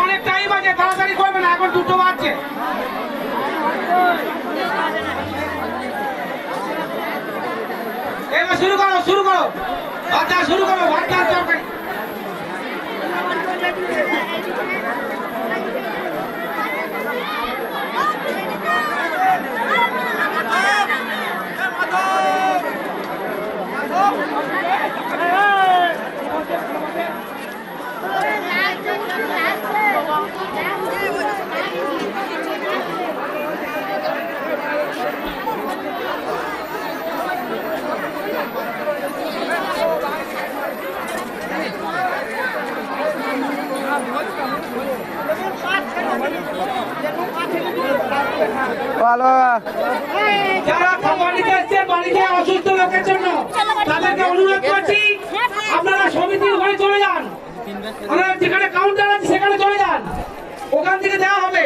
অনেক টাইম আছে, তাড়াতাড়ি করবে না, এখন 2টো বাজছে। এবার শুরু করো, শুরু করো, ভাতটা শুরু করো, ভাতটা তরকারি। যারা খাবার নিতে এসছে বাড়িতে অসুস্থ লোকের জন্য, তাদেরকে অনুরোধ করছি আপনারা সমিতির ঘরে চলে যান, আপনারা যেখানে কাউন্টার আছে সেখানে চলে যান, ওখান থেকে দেওয়া হবে।